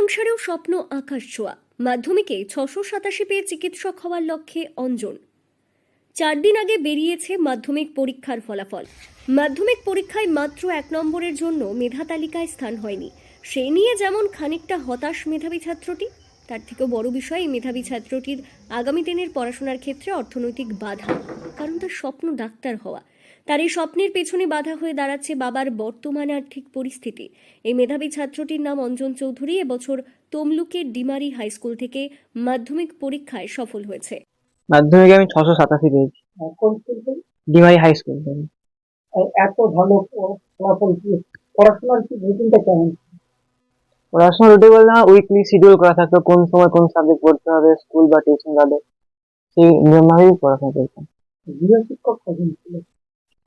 সংসারেও স্বপ্ন আকাশ ছোঁয়া। মাধ্যমিকে 687 পেয়ে চিকিৎসক হওয়ার লক্ষ্যে অঞ্জন। 4 দিন আগে বেরিয়েছে মাধ্যমিক পরীক্ষার ফলাফল। মাধ্যমিক পরীক্ষায় মাত্র 1 নম্বরের জন্য মেধা তালিকায় স্থান হয়নি। সেই নিয়ে যেমন খানিকটা হতাশ মেধাবী ছাত্রটি, তার থেকেও বড় বিষয় এই মেধাবী ছাত্রটির আগামী দিনের পড়াশোনার ক্ষেত্রে অর্থনৈতিক বাধা। কারণ তার স্বপ্ন ডাক্তার হওয়া। তার এই স্বপ্নের পেছনে বাধা হয়ে দাঁড়াচ্ছে বাবার বর্তমান আর্থিক পরিস্থিতি। এই মেধাবী ছাত্রটির নাম অঞ্জন চৌধুরী। এবছর তমলুকের ডিমারি হাই স্কুল থেকে মাধ্যমিক পরীক্ষায় সফল হয়েছে। মাধ্যমিকে আমি 687 পেয়েছি। কোন স্কুল থেকে? ডিমারি হাই স্কুল থেকে। এত ভালো ফলাফল কি? পড়াশোনার কি রুটিনটা কেমন? পড়াশোনা রুটিন বলতে আমার উইকলি শিডিউল করা থাকতো, কোন সময় কোন সাবজেক্ট পড়তে হবে, স্কুল বা টিউশন বাদে সেই নিয়মভাবেই পড়াশোনা করতাম। গৃহ শিক্ষক কজন ছিল?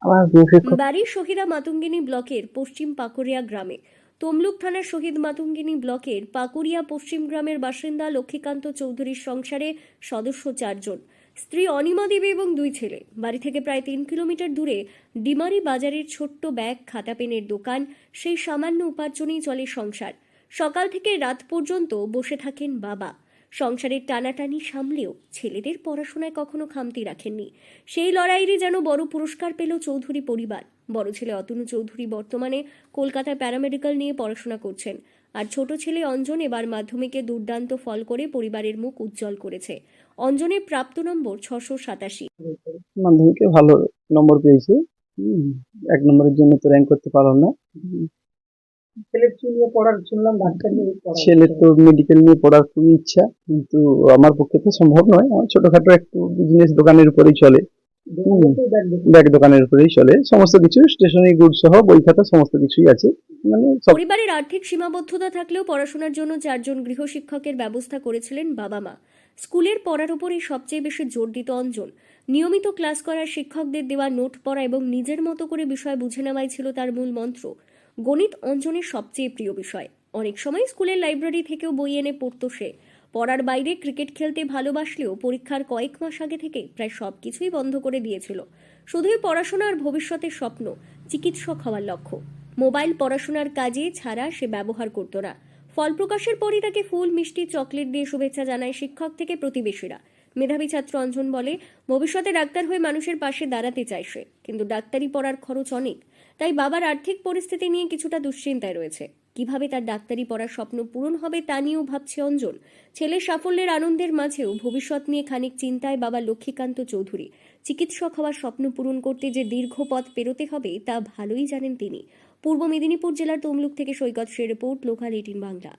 আমার গৃহ শিক্ষক বাড়ি শহীদা মাতঙ্গিনী ব্লকের পশ্চিম পাকুড়িয়া গ্রামে। তমলুক থানার শহীদ মাতঙ্গিনী ব্লকের পাকুড়িয়া পশ্চিম গ্রামের বাসিন্দা লক্ষ্মীকান্ত চৌধুরীর সংসারে সদস্য 4 জন। স্ত্রী অনিমা দেবী এবং 2 ছেলে। বাড়ি থেকে প্রায় 3 কিলোমিটার দূরে ডিমারি বাজারের ছোট্ট ব্যাগ খাতা পেনের দোকান। সেই সামান্য উপার্জনেই চলে সংসার। সকাল থেকে রাত পর্যন্ত বসে থাকেন বাবা। সংসারের টানাটানি সামলেও ছেলেদের পড়াশোনায় কখনো খামতি রাখেননি। সেই লড়াইয়েরই যেন বড় পুরস্কার পেল চৌধুরী পরিবার। বড় ছেলে অতনু চৌধুরী বর্তমানে কলকাতায় প্যারামেডিক্যাল নিয়ে পড়াশোনা করছেন, আর ছোট ছেলে অঞ্জন এবার মাধ্যমিকে দুর্দান্ত ফল করে পরিবারের মুখ উজ্জ্বল করেছে। অঞ্জনের প্রাপ্ত নম্বর 687। মাধ্যমিকে ভালো নম্বর পেয়েছি। 1 নম্বরের জন্য তো র্যাঙ্ক করতে পারলাম না। ছেলের কি নিয়ে পড়ার শুনলাম? ডাক্তার নিয়ে পড়ার। ছেলের তো মেডিকেল নিয়ে পড়ার খুবই ইচ্ছা, কিন্তু আমার পক্ষে তো সম্ভব নয়। আমার ছোটখাটো একটু বিজনেস দোকানের উপরেই চলে, ব্যাগ দোকানের উপরেই চলে। সমস্ত কিছু স্টেশনারি গুড সহ বই খাতা সমস্ত কিছুই আছে, মানে সব। পরিবারের আর্থিক সীমাবদ্ধতা থাকলেও পড়াশোনার জন্য 4 জন গৃহশিক্ষকের ব্যবস্থা করেছিলেন বাবা মা। স্কুলের পড়ার উপরই সবচেয়ে বেশি জোর দিত অঞ্জন। নিয়মিত ক্লাস করার শিক্ষকদের দেওয়া নোট পড়া এবং নিজের মতো করে বিষয় বুঝে নেওয়াই ছিল তার মূল মন্ত্র। গণিত অঞ্জনের সবচেয়ে প্রিয় বিষয়। অনেক সময় স্কুলের লাইব্রেরি থেকেও বই এনে পড়তো সে। পড়ার বাইরে ক্রিকেট খেলতে ভালোবাসলেও পরীক্ষার কয়েক মাস আগে থেকে প্রায় সবকিছুই বন্ধ করে দিয়েছিল। শুধুই পড়াশোনা আর ভবিষ্যতের স্বপ্ন, চিকিৎসক হওয়ার লক্ষ্য। মোবাইল পড়াশোনার কাজে ছাড়া সে ব্যবহার করত না। ফল প্রকাশের পরই তাকে ফুল, মিষ্টি, চকলেট দিয়ে শুভেচ্ছা জানায় শিক্ষক থেকে প্রতিবেশীরা। মেধাবী ছাত্র অঞ্জন বলে, ভবিষ্যতে ডাক্তার হয়ে মানুষের পাশে দাঁড়াতে চায় সে, কিন্তু ডাক্তারি পড়ার খরচ অনেক। তাই বাবার আর্থিক পরিস্থিতি নিয়ে কিছুটা দুশ্চিন্তায় রয়েছে। কিভাবে তার ডাক্তারি পড়ার স্বপ্ন পূরণ হবে তা নিয়েও ভাবছে অঞ্জন। ছেলের সাফল্যের আনন্দের মাঝেও ভবিষ্যৎ নিয়ে খানিক চিন্তায় বাবা লক্ষ্মীকান্ত চৌধুরী। চিকিৎসক হওয়ার স্বপ্ন পূরণ করতে যে দীর্ঘ পথ পেরোতে হবে তা ভালোই জানেন তিনি। পূর্ব মেদিনীপুর জেলার তমলুক থেকে সৈকত শের রিপোর্ট, লোকাল 18 বাংলা।